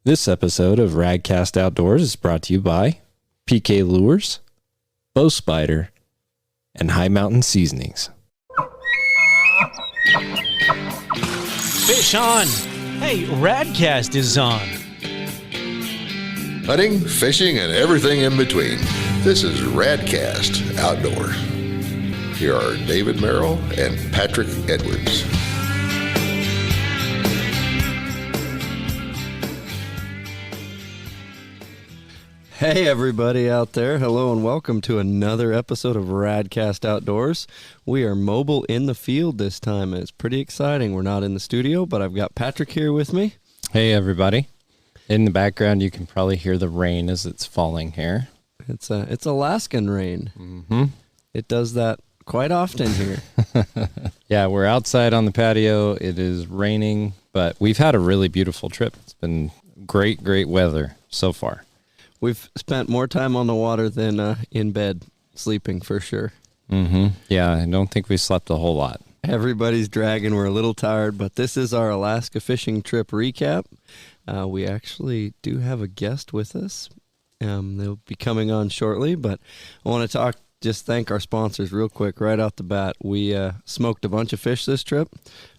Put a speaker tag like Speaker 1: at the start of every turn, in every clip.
Speaker 1: This episode of Radcast Outdoors is brought to you by PK Lures, Bow Spider, and High Mountain Seasonings.
Speaker 2: Fish on! Hey, Radcast is on!
Speaker 3: Hunting, fishing, and everything in between. This is Radcast Outdoors. Here are David Merrill and Patrick Edwards.
Speaker 4: Hey everybody out there, hello and welcome to another episode of Radcast Outdoors. We are mobile in the field this time and it's pretty exciting. We're not in the studio, but I've got Patrick here with me.
Speaker 1: Hey everybody. In the background you can probably hear the rain as it's falling here.
Speaker 4: It's Alaskan rain.
Speaker 1: Mm-hmm.
Speaker 4: It does that quite often here.
Speaker 1: Yeah, we're outside on the patio. It is raining, but we've had a really beautiful trip. It's been great weather so far.
Speaker 4: We've spent more time on the water than in bed sleeping for sure.
Speaker 1: Mm-hmm. Yeah, I don't think we slept a whole lot.
Speaker 4: Everybody's dragging. We're a little tired, but this is our Alaska fishing trip recap. We actually do have a guest with us. They'll be coming on shortly, but I want to just thank our sponsors real quick right off the bat. We smoked a bunch of fish this trip.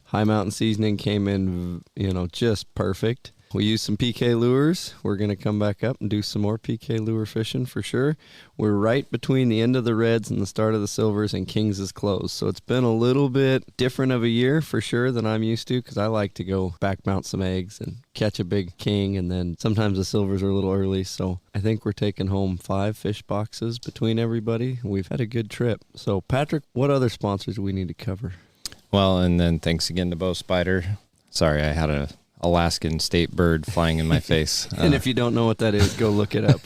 Speaker 4: High Mountain Seasoning came in, just perfect. We used some PK lures. We're going to come back up and do some more PK lure fishing for sure. We're right between the end of the reds and the start of the silvers, and Kings is closed. So it's been a little bit different of a year for sure than I'm used to, because I like to go back mount some eggs and catch a big king, and then sometimes the silvers are a little early. So I think we're taking home 5 fish boxes between everybody. We've had a good trip. So Patrick, what other sponsors do we need to cover?
Speaker 1: Well, and then thanks again to Bow Spider. Sorry, I had a Alaskan state bird flying in my face.
Speaker 4: And if you don't know what that is, go look it up.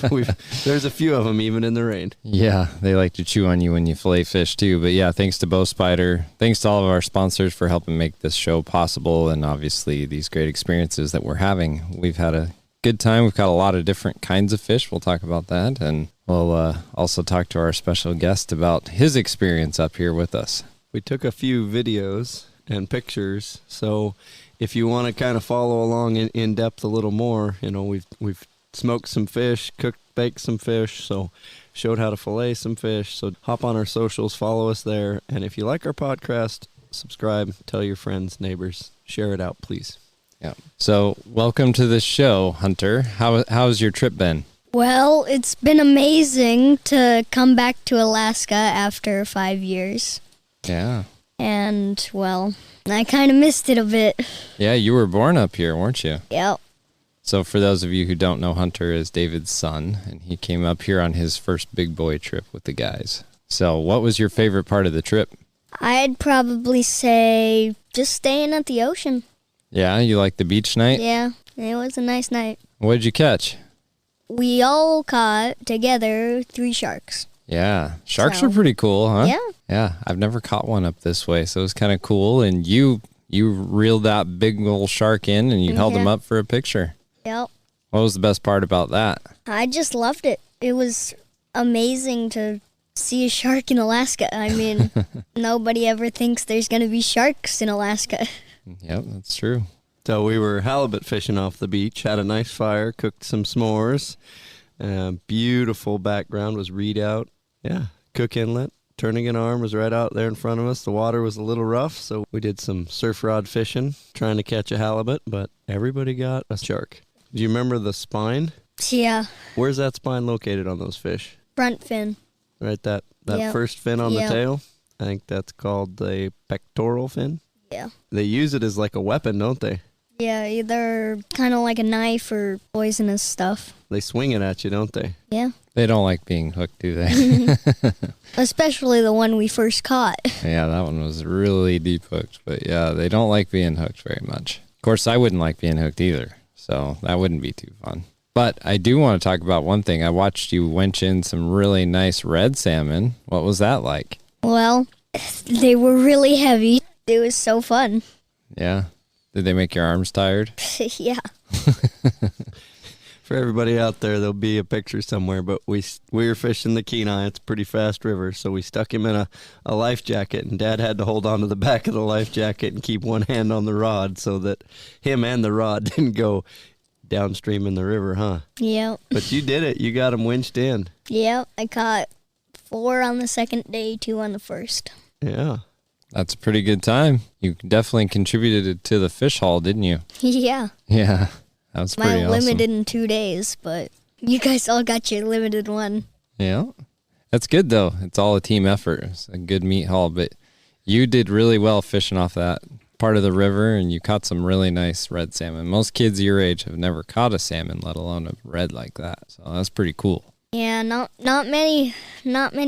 Speaker 4: There's a few of them even in the rain.
Speaker 1: Yeah, they like to chew on you when you fillet fish too. But yeah, thanks to Bow Spider. Thanks to all of our sponsors for helping make this show possible, and obviously these great experiences that we're having. We've had a good time. We've got a lot of different kinds of fish. We'll talk about that, and we'll also talk to our special guest about his experience up here with us.
Speaker 4: We took a few videos and pictures, so if you want to kind of follow along in depth a little more, we've smoked some fish, baked some fish, so showed how to fillet some fish. So hop on our socials, follow us there, and if you like our podcast, subscribe, tell your friends, neighbors, share it out, please.
Speaker 1: Yeah. So welcome to the show, Hunter. How's your trip been?
Speaker 5: Well, it's been amazing to come back to Alaska after 5 years.
Speaker 1: Yeah.
Speaker 5: And, well, I kind of missed it a bit.
Speaker 1: Yeah, you were born up here, weren't you?
Speaker 5: Yep.
Speaker 1: So for those of you who don't know, Hunter is David's son, and he came up here on his first big boy trip with the guys. So what was your favorite part of the trip?
Speaker 5: I'd probably say just staying at the ocean.
Speaker 1: Yeah, you liked the beach night?
Speaker 5: Yeah, it was a nice night.
Speaker 1: What did you catch?
Speaker 5: We all caught together 3 sharks.
Speaker 1: Yeah, sharks are pretty cool, huh?
Speaker 5: Yeah.
Speaker 1: Yeah, I've never caught one up this way, so it was kind of cool. And you reeled that big old shark in, and you held him up for a picture.
Speaker 5: Yep.
Speaker 1: What was the best part about that?
Speaker 5: I just loved it. It was amazing to see a shark in Alaska. I mean, nobody ever thinks there's going to be sharks in Alaska.
Speaker 1: Yep, that's true.
Speaker 4: So we were halibut fishing off the beach, had a nice fire, cooked some s'mores. Beautiful background was Redoubt. Yeah, Cook Inlet. Turning an Arm was right out there in front of us. The water was a little rough, so we did some surf rod fishing, trying to catch a halibut, but everybody got a shark. Do you remember the spine?
Speaker 5: Yeah.
Speaker 4: Where's that spine located on those fish?
Speaker 5: Front fin.
Speaker 4: Right, that
Speaker 5: Yep.
Speaker 4: first fin on the tail? I think that's called the pectoral fin.
Speaker 5: Yeah.
Speaker 4: They use it as like a weapon, don't they?
Speaker 5: Yeah, either kind of like a knife or poisonous stuff.
Speaker 4: They swing it at you, don't they?
Speaker 5: Yeah.
Speaker 1: They don't like being hooked, do they?
Speaker 5: Especially the one we first caught.
Speaker 1: Yeah, that one was really deep hooked. But yeah, they don't like being hooked very much. Of course, I wouldn't like being hooked either, so that wouldn't be too fun. But I do want to talk about one thing. I watched you winch in some really nice red salmon. What was that like?
Speaker 5: Well, they were really heavy. It was so fun.
Speaker 1: Yeah. Did they make your arms tired?
Speaker 5: Yeah.
Speaker 4: For everybody out there, there'll be a picture somewhere, but we were fishing the Kenai. It's a pretty fast river, so we stuck him in a life jacket, and Dad had to hold on to the back of the life jacket and keep one hand on the rod so that him and the rod didn't go downstream in the river, huh?
Speaker 5: Yep.
Speaker 4: But you did it. You got them winched in.
Speaker 5: Yep. I caught 4 on the second day, 2 on the first.
Speaker 4: Yeah.
Speaker 1: That's a pretty good time. You definitely contributed to the fish haul, didn't you?
Speaker 5: Yeah.
Speaker 1: Yeah, that was pretty
Speaker 5: My
Speaker 1: awesome.
Speaker 5: limited in 2 days, but you guys all got your limited one.
Speaker 1: Yeah, that's good though. It's all a team effort. It's a good meat haul, but you did really well fishing off that part of the river, and you caught some really nice red salmon. Most kids your age have never caught a salmon, let alone a red like that. So that's pretty cool.
Speaker 5: Yeah, not many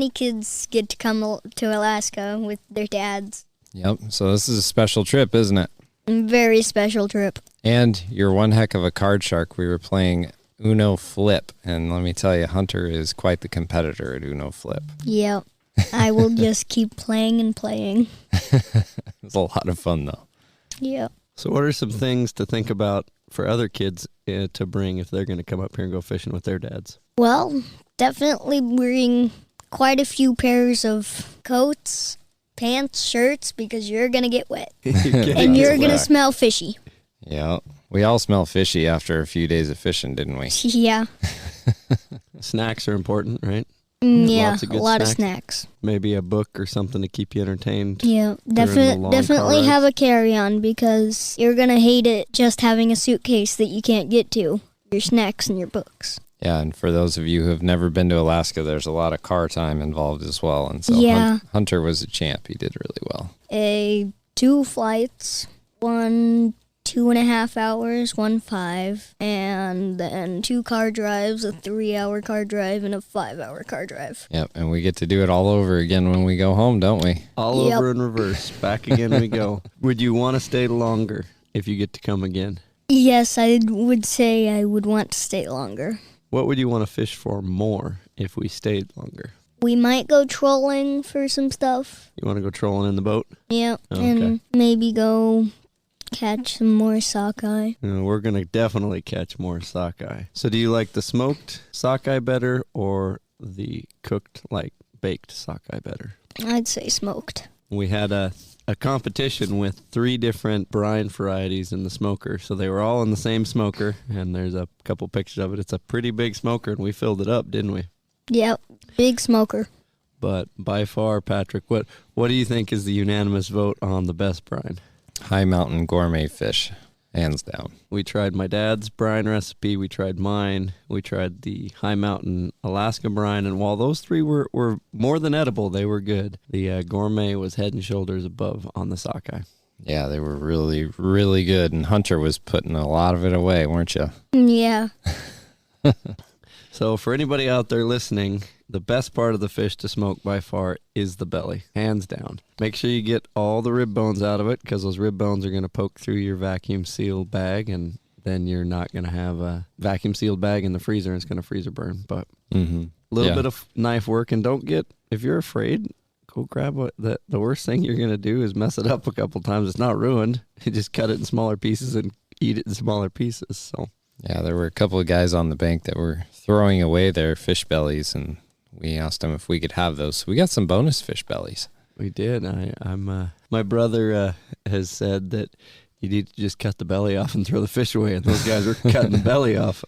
Speaker 5: kids get to come to Alaska with their dads.
Speaker 1: Yep. So this is a special trip, isn't it?
Speaker 5: Very special trip.
Speaker 1: And you're one heck of a card shark. We were playing Uno Flip, and let me tell you, Hunter is quite the competitor at Uno Flip.
Speaker 5: Yep. I will just keep playing and playing.
Speaker 1: It was a lot of fun, though.
Speaker 5: Yep.
Speaker 4: So what are some things to think about for other kids to bring if they're going to come up here and go fishing with their dads?
Speaker 5: Well, definitely bring quite a few pairs of coats, pants, shirts, because you're going to get wet. And you're going to smell fishy.
Speaker 1: Yeah. We all smell fishy after a few days of fishing, didn't we?
Speaker 5: Yeah.
Speaker 4: Snacks are important, right?
Speaker 5: Yeah,
Speaker 4: Lots of
Speaker 5: a
Speaker 4: good
Speaker 5: lot of
Speaker 4: snacks.
Speaker 5: snacks.
Speaker 4: Maybe a book or something to keep you entertained.
Speaker 5: Yeah,
Speaker 4: the long
Speaker 5: definitely
Speaker 4: car
Speaker 5: have
Speaker 4: rides.
Speaker 5: a carry-on because you're going to hate it just having a suitcase that you can't get to, your snacks and your books.
Speaker 1: Yeah, and for those of you who have never been to Alaska, there's a lot of car time involved as well. And so
Speaker 5: Yeah.
Speaker 1: Hunter was a champ. He did really well.
Speaker 5: 2 flights, 1 2.5 hours, 1 5, and then 2 car drives, a 3-hour car drive, and a 5-hour car drive.
Speaker 1: Yep, and we get to do it all over again when we go home, don't we?
Speaker 4: All
Speaker 5: Yep.
Speaker 4: over in reverse. Back again we go. Would you want to stay longer if you get to come again?
Speaker 5: Yes, I would say I would want to stay longer.
Speaker 4: What would you want to fish for more if we stayed longer?
Speaker 5: We might go trolling for some stuff.
Speaker 4: You want to go trolling in the boat?
Speaker 5: Yep,
Speaker 4: Okay.
Speaker 5: and maybe go catch some more sockeye.
Speaker 4: We're going to definitely catch more sockeye. So do you like the smoked sockeye better or the cooked, like baked sockeye better?
Speaker 5: I'd say smoked.
Speaker 4: We had a competition with 3 different brine varieties in the smoker. So they were all in the same smoker, and there's a couple pictures of it. It's a pretty big smoker, and we filled it up, didn't we?
Speaker 5: Yep, big smoker.
Speaker 4: But by far, Patrick, what do you think is the unanimous vote on the best brine?
Speaker 1: High mountain gourmet fish, hands down.
Speaker 4: We tried my dad's brine recipe. We tried mine. We tried the High Mountain Alaska brine. And while those 3 were more than edible, they were good. The gourmet was head and shoulders above on the sockeye.
Speaker 1: Yeah, they were really, really good. And Hunter was putting a lot of it away, weren't you?
Speaker 5: Yeah.
Speaker 4: So for anybody out there listening, the best part of the fish to smoke by far is the belly, hands down. Make sure you get all the rib bones out of it because those rib bones are going to poke through your vacuum sealed bag, and then you're not going to have a vacuum sealed bag in the freezer and it's going to freezer burn. But a little bit of knife work, and if you're afraid, go grab the worst thing you're going to do is mess it up a couple times. It's not ruined. You just cut it in smaller pieces and eat it in smaller pieces. So
Speaker 1: Yeah, there were a couple of guys on the bank that were throwing away their fish bellies, and we asked them if we could have those. So we got some bonus fish bellies.
Speaker 4: we did. My brother has said that you need to just cut the belly off and throw the fish away. And those guys were cutting the belly off,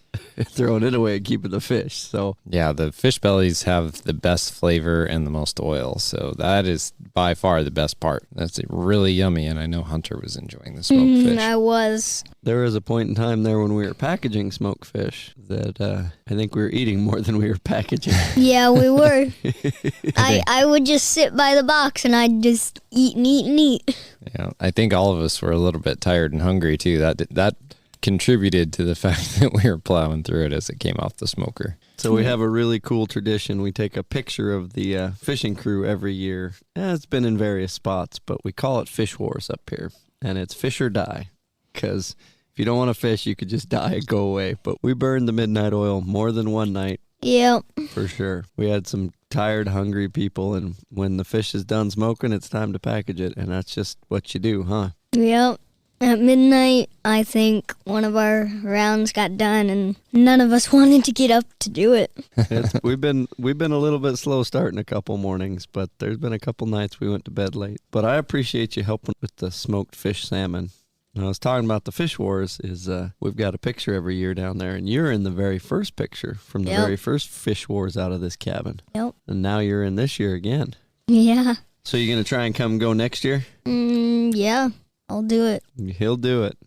Speaker 4: throwing it away and keeping the fish. So
Speaker 1: Yeah, the fish bellies have the best flavor and the most oil. So that is by far the best part. That's really yummy, and I know Hunter was enjoying the smoked fish.
Speaker 5: I was.
Speaker 4: there was a point in time there when we were packaging smoked fish that I think we were eating more than we were packaging.
Speaker 5: Yeah, we were. I would just sit by the box and I'd just eat and eat and eat.
Speaker 1: Yeah, I think all of us were a little bit tired and hungry too. That contributed to the fact that we were plowing through it as it came off the smoker.
Speaker 4: So we have a really cool tradition. We take a picture of the fishing crew every year. It's been in various spots, but we call it Fish Wars up here. And it's fish or die, because if you don't want to fish, you could just die and go away. But we burned the midnight oil more than one night,
Speaker 5: Yep.
Speaker 4: for sure. We had some tired, hungry people, and when the fish is done smoking, it's time to package it. And that's just what you do, huh?
Speaker 5: Yep. At midnight, I think one of our rounds got done and none of us wanted to get up to do it.
Speaker 4: We've been a little bit slow starting a couple mornings, but there's been a couple nights we went to bed late. But I appreciate you helping with the smoked fish salmon. I was talking about the fish wars is we've got a picture every year down there, and you're in the very first picture from the very first fish wars out of this cabin.
Speaker 5: Yep.
Speaker 4: And now you're in this year again.
Speaker 5: Yeah.
Speaker 4: So you're going to try and come go next year?
Speaker 5: Yeah, I'll do it.
Speaker 4: He'll do it.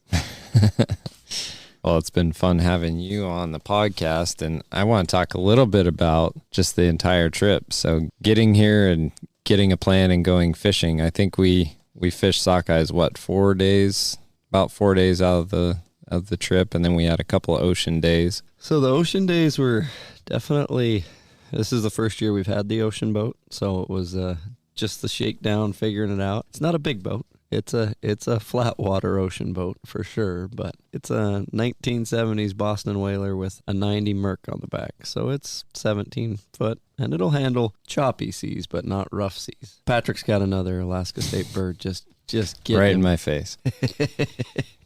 Speaker 1: Well, it's been fun having you on the podcast, and I want to talk a little bit about just the entire trip. So getting here and getting a plan and going fishing, I think we fished sockeyes, 4 days? About 4 days out of the trip, and then we had a couple of ocean days.
Speaker 4: So the ocean days were definitely, this is the first year we've had the ocean boat, so it was just the shakedown, figuring it out. It's not a big boat. It's a flat water ocean boat for sure, but it's a 1970s Boston whaler with a 90 Merc on the back. So it's 17 foot, and it'll handle choppy seas, but not rough seas. Patrick's got another Alaska State bird just get
Speaker 1: right
Speaker 4: him.
Speaker 1: in my face.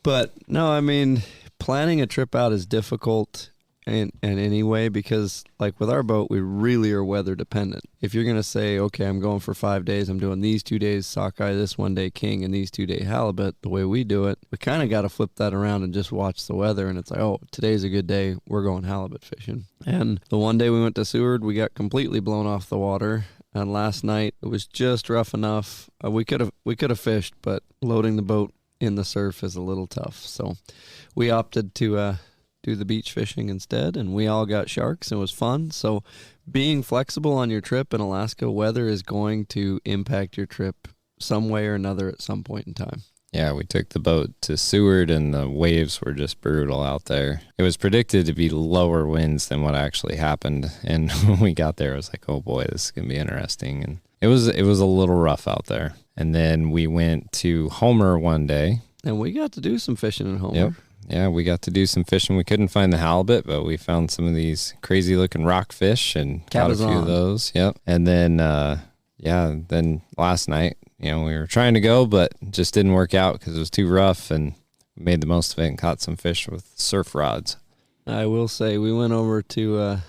Speaker 4: But no, I mean, planning a trip out is difficult in any way because, like with our boat, we really are weather dependent. If you're going to say, okay, I'm going for 5 days, I'm doing these 2 days sockeye, this 1 day king, and these 2 day halibut, the way we do it, we kind of got to flip that around and just watch the weather. And it's like, oh, today's a good day, we're going halibut fishing. And the one day we went to Seward, we got completely blown off the water. And last night it was just rough enough. We could have fished, but loading the boat in the surf is a little tough. So we opted to do the beach fishing instead, and we all got sharks. And it was fun. So being flexible on your trip in Alaska, weather is going to impact your trip some way or another at some point in time.
Speaker 1: Yeah, we took the boat to Seward, and the waves were just brutal out there. It was predicted to be lower winds than what actually happened, and when we got there, I was like, oh boy, this is going to be interesting. And it was a little rough out there. And then we went to Homer one day.
Speaker 4: And we got to do some fishing in Homer.
Speaker 1: Yep. Yeah, we got to do some fishing. We couldn't find the halibut, but we found some of these crazy-looking rockfish and caught a few of those. Yep. And then, then last night, we were trying to go, but just didn't work out because it was too rough, and we made the most of it and caught some fish with surf rods.
Speaker 4: I will say we went over to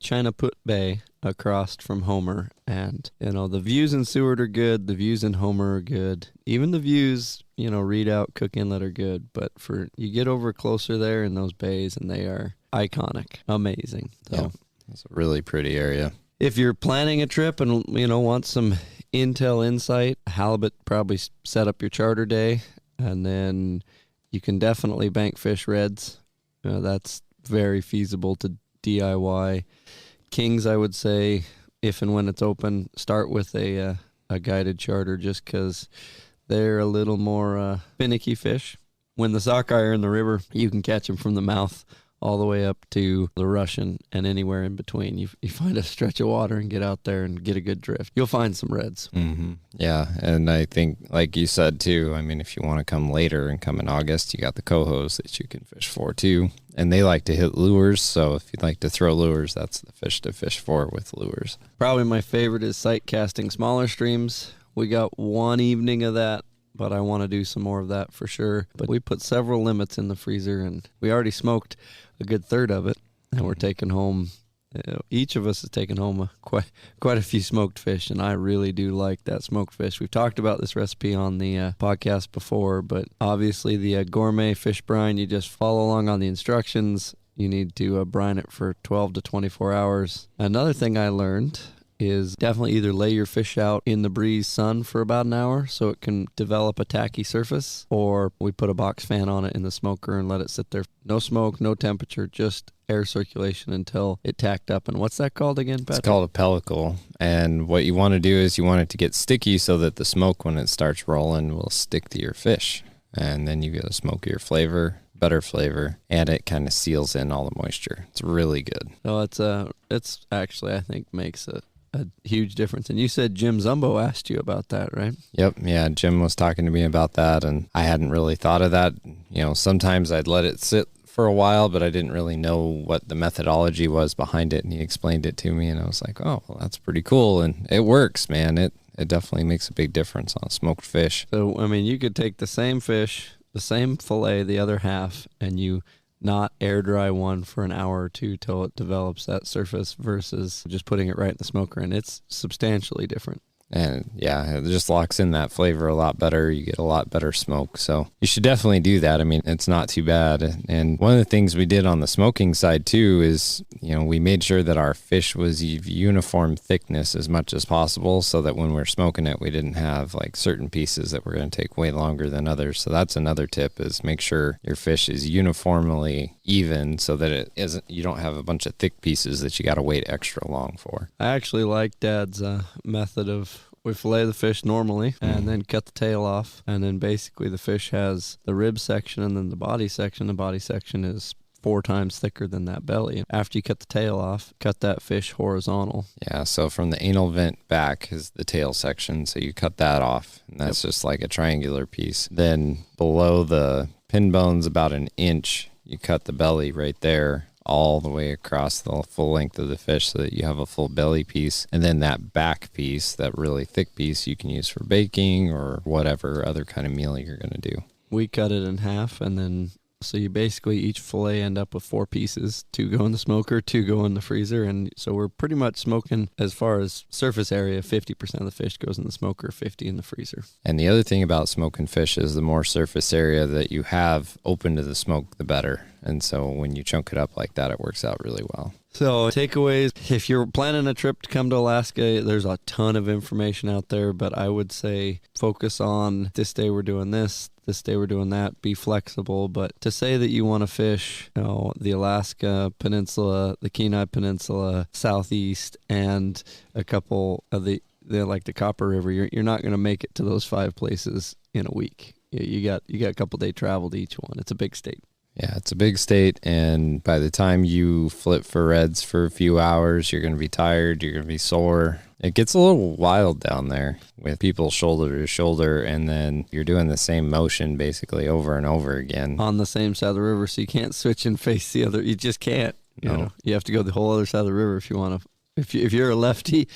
Speaker 4: Chinaput Bay across from Homer, and the views in Seward are good, the views in Homer are good, even the views Redoubt, Cook Inlet are good, but you get over closer there in those bays and they are iconic, amazing. So
Speaker 1: yeah, it's a really pretty area.
Speaker 4: If you're planning a trip and want some insight, halibut probably set up your charter day, and then you can definitely bank fish reds. That's very feasible to DIY. Kings, I would say, if and when it's open, start with a guided charter just because they're a little more finicky fish. When the sockeye are in the river, you can catch them from the mouth all the way up to the Russian and anywhere in between. You find a stretch of water and get out there and get a good drift. You'll find some reds.
Speaker 1: Mm-hmm. Yeah, and I think, like you said, too, I mean, if you want to come later and come in August, you got the cohos that you can fish for, too. And they like to hit lures, so if you'd like to throw lures, that's the fish to fish for with lures.
Speaker 4: Probably my favorite is sight casting smaller streams. We got one evening of that, but I want to do some more of that for sure. But we put several limits in the freezer, and we already smoked a good third of it, and we're taking home, each of us is taking home quite a few smoked fish, and I really do like that smoked fish. We've talked about this recipe on the podcast before, but obviously the gourmet fish brine, you just follow along on the instructions. You need to brine it for 12 to 24 hours. Another thing I learned is definitely either lay your fish out in the breeze sun for about an hour so it can develop a tacky surface, or we put a box fan on it in the smoker and let it sit there. No smoke, no temperature, just air circulation until it tacked up. And what's that called again, Patrick?
Speaker 1: It's called a pellicle. And what you want to do is you want it to get sticky so that the smoke, when it starts rolling, will stick to your fish. And then you get a smokier flavor, better flavor, and it kind of seals in all the moisture. It's really good.
Speaker 4: So it's actually, I think, makes a huge difference. And you said Jim Zumbo asked you about that, right?
Speaker 1: Yep. Yeah. Jim was talking to me about that, and I hadn't really thought of that. Sometimes I'd let it sit for a while, but I didn't really know what the methodology was behind it. And he explained it to me, and I was like, oh, well, that's pretty cool. And it works, man. It definitely makes a big difference on smoked fish.
Speaker 4: So, I mean, you could take the same fish, the same fillet, the other half, and you not air dry one for an hour or two till it develops that surface versus just putting it right in the smoker, and it's substantially different.
Speaker 1: And yeah, it just locks in that flavor a lot better. You get a lot better smoke. So you should definitely do that. I mean, it's not too bad. And one of the things we did on the smoking side too is, we made sure that our fish was uniform thickness as much as possible, so that when we're smoking it, we didn't have like certain pieces that were going to take way longer than others. So that's another tip, is make sure your fish is uniformly even, so that you don't have a bunch of thick pieces that you got to wait extra long for.
Speaker 4: I actually like Dad's method of, we fillet the fish normally and then cut the tail off, and then basically the fish has the rib section and then the body section. The body section is 4 times thicker than that belly. After you cut the tail off, cut that fish horizontal.
Speaker 1: Yeah, so from the anal vent back is the tail section, so you cut that off, and that's just like a triangular piece. Then below the pin bones about an inch, you cut the belly right there, all the way across the full length of the fish, so that you have a full belly piece. And then that back piece, that really thick piece, you can use for baking or whatever other kind of meal you're going to do.
Speaker 4: We cut it in half, and then so you basically each fillet end up with 4 pieces. 2 go in the smoker, 2 go in the freezer, and so we're pretty much smoking, as far as surface area, 50% of the fish goes in the smoker, 50 in the freezer.
Speaker 1: And the other thing about smoking fish is the more surface area that you have open to the smoke, the better. And so when you chunk it up like that, it works out really well.
Speaker 4: So takeaways, if you're planning a trip to come to Alaska, there's a ton of information out there, but I would say focus on this day we're doing this day we're doing that, be flexible. But to say that you want to fish, the Alaska Peninsula, the Kenai Peninsula, Southeast, and a couple of the Copper River, you're not going to make it to those 5 places in a week. You got a couple day travel to each one. It's a big state.
Speaker 1: Yeah, it's a big state, and by the time you flip for reds for a few hours, you're going to be tired, you're going to be sore. It gets a little wild down there with people shoulder to shoulder, and then you're doing the same motion basically over and over again.
Speaker 4: On the same side of the river, so you can't switch and face the other. You just can't. You have to go the whole other side of the river if you want to. If you're a lefty,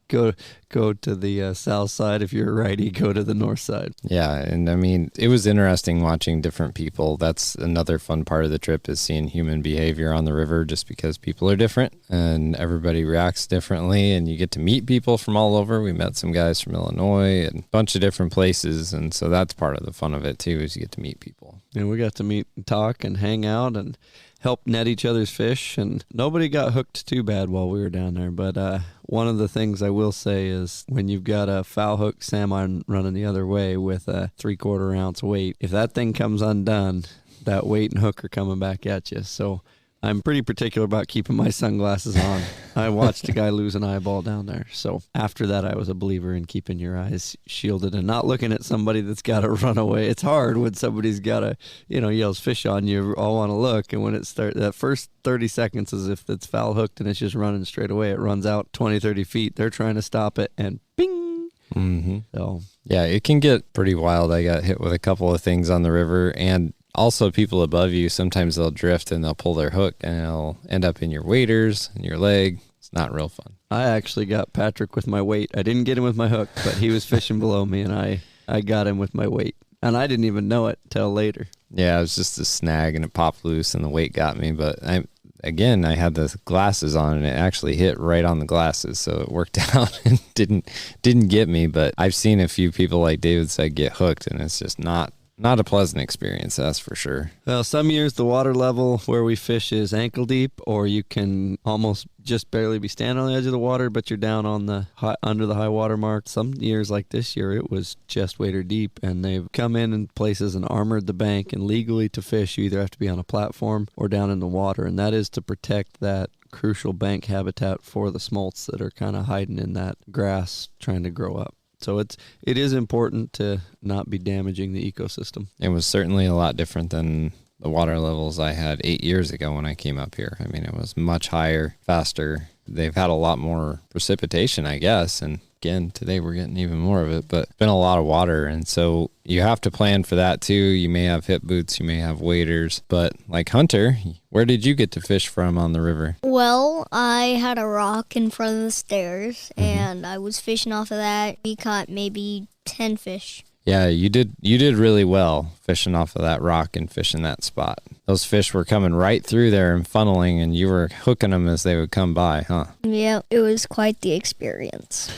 Speaker 4: go to the south side. If you're a righty, go to the north side.
Speaker 1: Yeah, and I mean, it was interesting watching different people. That's another fun part of the trip, is seeing human behavior on the river, just because people are different and everybody reacts differently, and you get to meet people from all over. We met some guys from Illinois and a bunch of different places, and so that's part of the fun of it too, is you get to meet people.
Speaker 4: And we got to meet and talk and hang out and help net each other's fish, and nobody got hooked too bad while we were down there. But one of the things I will say is, when you've got a foul hook salmon running the other way with a 3/4 ounce weight, if that thing comes undone, that weight and hook are coming back at you. So I'm pretty particular about keeping my sunglasses on. I watched a guy lose an eyeball down there. So after that, I was a believer in keeping your eyes shielded and not looking at somebody that's got to run away. It's hard when somebody's got to, yells fish on you, all want to look. And when it starts, that first 30 seconds is if it's foul hooked and it's just running straight away. It runs out 20, 30 feet. They're trying to stop it, and bing.
Speaker 1: Mm-hmm.
Speaker 4: So
Speaker 1: yeah, it can get pretty wild. I got hit with a couple of things on the river, and also people above you, sometimes they'll drift and they'll pull their hook and it'll end up in your waders and your leg. It's not real fun.
Speaker 4: I actually got Patrick with my weight. I didn't get him with my hook, but he was fishing below me, and I got him with my weight. And I didn't even know it till later. Yeah,
Speaker 1: it was just a snag and it popped loose and the weight got me. But I had the glasses on and it actually hit right on the glasses. So it worked out and didn't get me. But I've seen a few people, like David said, get hooked, and it's just not a pleasant experience, that's for sure.
Speaker 4: Well, some years the water level where we fish is ankle deep, or you can almost just barely be standing on the edge of the water, but you're down on under the high water mark. Some years, like this year, it was chest wader deep, and they've come in places and armored the bank. And legally to fish, you either have to be on a platform or down in the water, and that is to protect that crucial bank habitat for the smolts that are kind of hiding in that grass trying to grow up. So it is important to not be damaging the ecosystem.
Speaker 1: It was certainly a lot different than the water levels I had 8 years ago when I came up here. I mean, it was much higher, faster. They've had a lot more precipitation, I guess, and again, today we're getting even more of it, but it's been a lot of water, and so you have to plan for that too. You may have hip boots, you may have waders, but like Hunter, where did you get to fish from on the river?
Speaker 5: Well, I had a rock in front of the stairs, and I was fishing off of that. We caught maybe 10 fish.
Speaker 1: Yeah, you did really well fishing off of that rock and fishing that spot. Those fish were coming right through there and funneling, and you were hooking them as they would come by, huh?
Speaker 5: Yeah, it was quite the experience.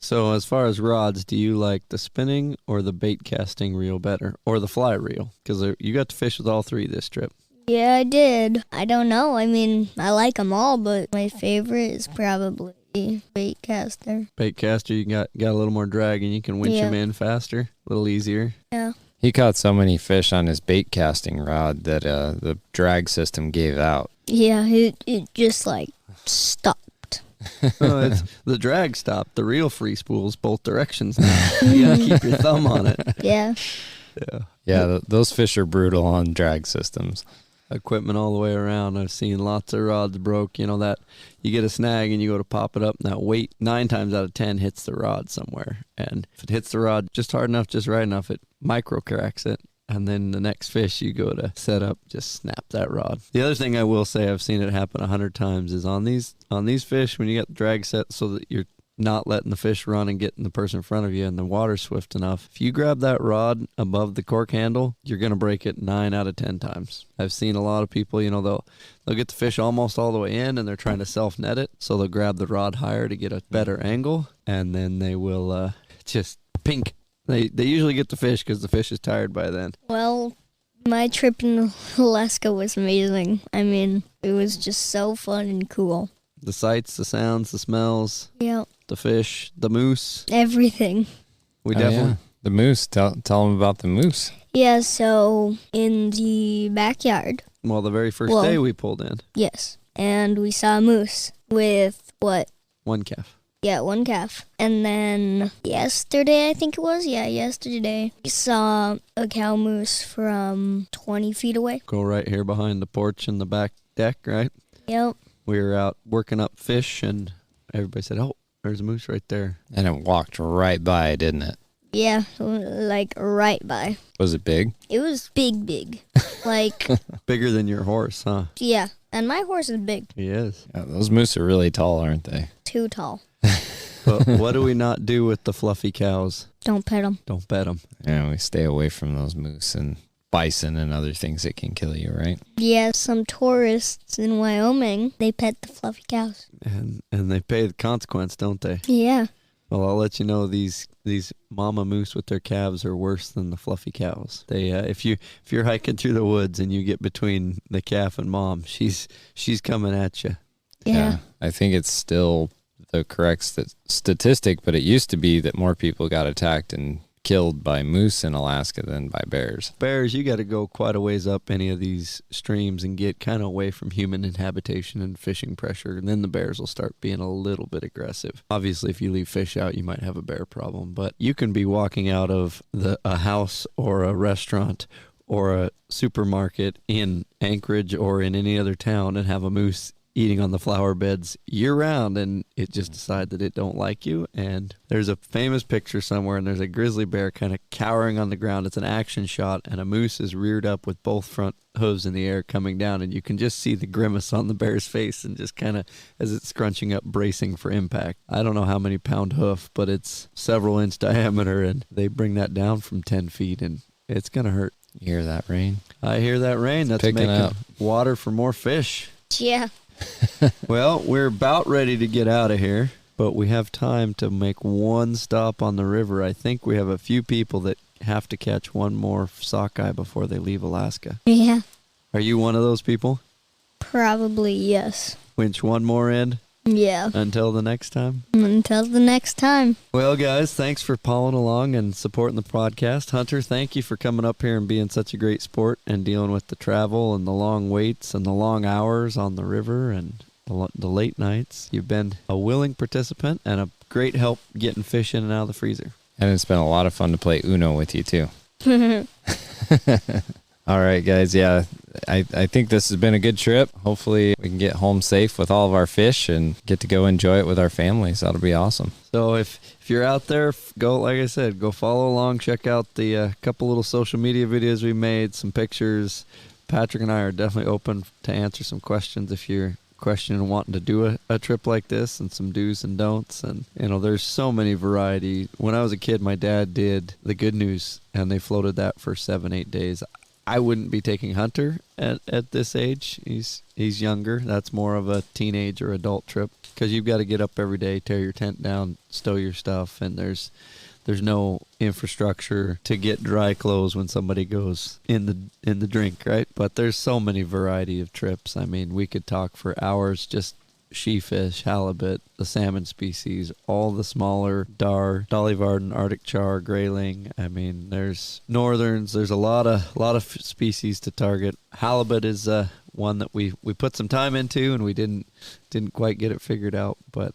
Speaker 4: So as far as rods, do you like the spinning or the bait casting reel better, or the fly reel? Because you got to fish with all three this trip.
Speaker 5: Yeah, I did. I don't know. I mean, I like them all, but my favorite is probably bait caster.
Speaker 4: Bait caster, you got a little more drag, and you can winch them in faster, a little easier.
Speaker 5: Yeah.
Speaker 1: He caught so many fish on his bait casting rod that the drag system gave out.
Speaker 5: Yeah, it just like stopped.
Speaker 4: Oh, it's the drag stopped. The reel free spools both directions now. You gotta keep your thumb on it.
Speaker 5: Yeah.
Speaker 1: Yeah, those fish are brutal on drag systems.
Speaker 4: Equipment all the way around. I've seen lots of rods broke. You know that you get a snag and you go to pop it up, and that weight 9 times out of 10 hits the rod somewhere. And if it hits the rod just hard enough, just right enough, it micro cracks it. And then the next fish you go to set up, just snap that rod. The other thing I will say, I've seen it happen 100 times, is on these fish, when you get the drag set so that you're not letting the fish run and getting the person in front of you and the water's swift enough. If you grab that rod above the cork handle, you're going to break it 9 out of 10 times. I've seen a lot of people, they'll get the fish almost all the way in and they're trying to self-net it. So they'll grab the rod higher to get a better angle, and then they will just pink. They usually get the fish because the fish is tired by then.
Speaker 5: Well, my trip in Alaska was amazing. I mean, it was just so fun and cool.
Speaker 4: The sights, the sounds, the smells.
Speaker 5: Yeah.
Speaker 4: The fish, the moose.
Speaker 5: Everything.
Speaker 4: We definitely...
Speaker 1: Yeah. The moose. Tell them about the moose.
Speaker 5: Yeah, so in the backyard.
Speaker 4: Well, the very first day we pulled in.
Speaker 5: Yes. And we saw a moose with what?
Speaker 4: 1 calf.
Speaker 5: Yeah, 1 calf. And then yesterday, I think it was. Yeah, yesterday. We saw a cow moose from 20 feet away.
Speaker 4: Go right here behind the porch in the back deck, right?
Speaker 5: Yep.
Speaker 4: We were out working up fish, and everybody said, "Oh, there's a moose right there."
Speaker 1: And it walked right by, didn't it?
Speaker 5: Yeah, like right by.
Speaker 1: Was it big?
Speaker 5: It was big. Like,
Speaker 4: Bigger than your horse, huh?
Speaker 5: yeah. And my horse is big.
Speaker 4: He is.
Speaker 1: Yeah, those moose are really tall, aren't they?
Speaker 5: Too tall.
Speaker 4: But what do we not do with the fluffy cows?
Speaker 5: Don't pet them.
Speaker 4: Don't bet them.
Speaker 1: Yeah, we stay away from those moose and bison and other things that can kill you, right?
Speaker 5: Yeah, some tourists in Wyoming, they pet the fluffy cows.
Speaker 4: And they pay the consequence, don't they?
Speaker 5: Yeah.
Speaker 4: Well, I'll let you know these mama moose with their calves are worse than the fluffy cows. They if you're hiking through the woods and you get between the calf and mom, she's coming at you.
Speaker 5: Yeah.
Speaker 1: I think it's still the correct statistic, but it used to be that more people got attacked and killed by moose in Alaska than by bears.
Speaker 4: Bears, you got to go quite a ways up any of these streams and get kind of away from human inhabitation and fishing pressure, and then the bears will start being a little bit aggressive. Obviously, if you leave fish out, you might have a bear problem, but you can be walking out of a house or a restaurant or a supermarket in Anchorage or in any other town and have a moose eating on the flower beds year round, and it just decides that it don't like you. And there's a famous picture somewhere, and there's a grizzly bear kind of cowering on the ground. It's an action shot, and a moose is reared up with both front hooves in the air coming down, and you can just see the grimace on the bear's face and just kind of as it's scrunching up, bracing for impact. I don't know how many pound hoof, but it's several inch diameter, and they bring that down from 10 feet, and it's going to hurt.
Speaker 1: You hear that rain?
Speaker 4: I hear that rain. That's
Speaker 1: picking
Speaker 4: making
Speaker 1: up
Speaker 4: water for more fish.
Speaker 5: Yeah.
Speaker 4: Well, we're about ready to get out of here, but we have time to make one stop on the river. I think we have a few people that have to catch one more sockeye before they leave Alaska.
Speaker 5: Yeah.
Speaker 4: Are you one of those people?
Speaker 5: Probably yes.
Speaker 4: Winch one more in
Speaker 5: Yeah.
Speaker 4: until the next time?
Speaker 5: Until the next time.
Speaker 4: Well, guys, thanks for following along and supporting the podcast. Hunter, thank you for coming up here and being such a great sport and dealing with the travel and the long waits and the long hours on the river and the late nights. You've been a willing participant and a great help getting fish in and out of the freezer.
Speaker 1: And it's been a lot of fun to play Uno with you, too. All right, guys. Yeah, I think this has been a good trip. Hopefully we can get home safe with all of our fish and get to go enjoy it with our families. That'll be awesome.
Speaker 4: So if you're out there, go, like I said, go follow along. Check out the couple little social media videos we made, some pictures. Patrick and I are definitely open to answer some questions if you're questioning wanting to do a trip like this and some do's and don'ts. And, there's so many variety. When I was a kid, my dad did the Good News, and they floated that for 7-8 days. I wouldn't be taking Hunter at this age. He's younger. That's more of a teenage or adult trip because you've got to get up every day, tear your tent down, stow your stuff, and there's no infrastructure to get dry clothes when somebody goes in the drink, right? But there's so many variety of trips. I mean, we could talk for hours just sheefish, halibut, the salmon species, all the smaller dolly, varden, Arctic char, grayling. I mean, there's northerns. There's a lot of species to target. Halibut is one that we put some time into, and we didn't quite get it figured out. But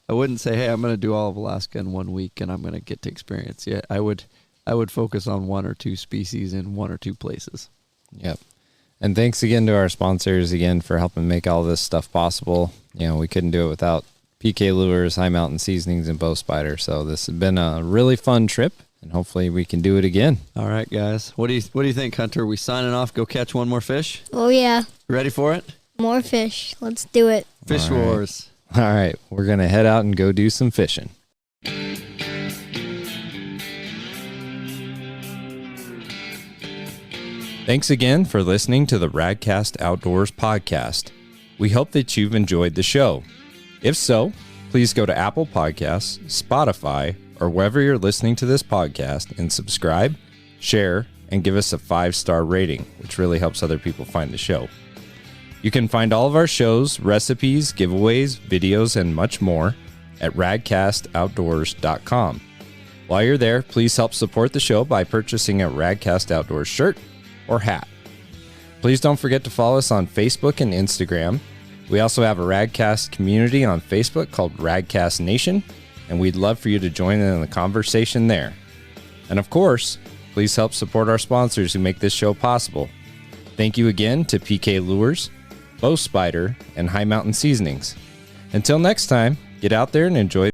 Speaker 4: I wouldn't say, hey, I'm going to do all of Alaska in 1 week and I'm going to get to experience. Yeah, I would focus on 1 or 2 species in 1 or 2 places.
Speaker 1: Yep. And thanks again to our sponsors again for helping make all this stuff possible. We couldn't do it without PK Lures, High Mountain Seasonings, and Bow Spider. So this has been a really fun trip, and hopefully we can do it again.
Speaker 4: All right, guys. What do you think, Hunter? We signing off? Go catch one more fish?
Speaker 5: Oh yeah.
Speaker 4: Ready for it?
Speaker 5: More fish. Let's do it.
Speaker 4: Fish
Speaker 1: All right.
Speaker 4: Wars.
Speaker 1: All right, we're gonna head out and go do some fishing. Thanks again for listening to the Radcast Outdoors podcast. We hope that you've enjoyed the show. If so, please go to Apple Podcasts, Spotify, or wherever you're listening to this podcast and subscribe, share, and give us a 5-star rating, which really helps other people find the show. You can find all of our shows, recipes, giveaways, videos, and much more at radcastoutdoors.com. While you're there, please help support the show by purchasing a Radcast Outdoors shirt or hat. Please don't forget to follow us on Facebook and Instagram. We also have a Radcast community on Facebook called Radcast Nation, and we'd love for you to join in the conversation there. And of course, please help support our sponsors who make this show possible. Thank you again to PK Lures, Bow Spider, and High Mountain Seasonings. Until next time, get out there and enjoy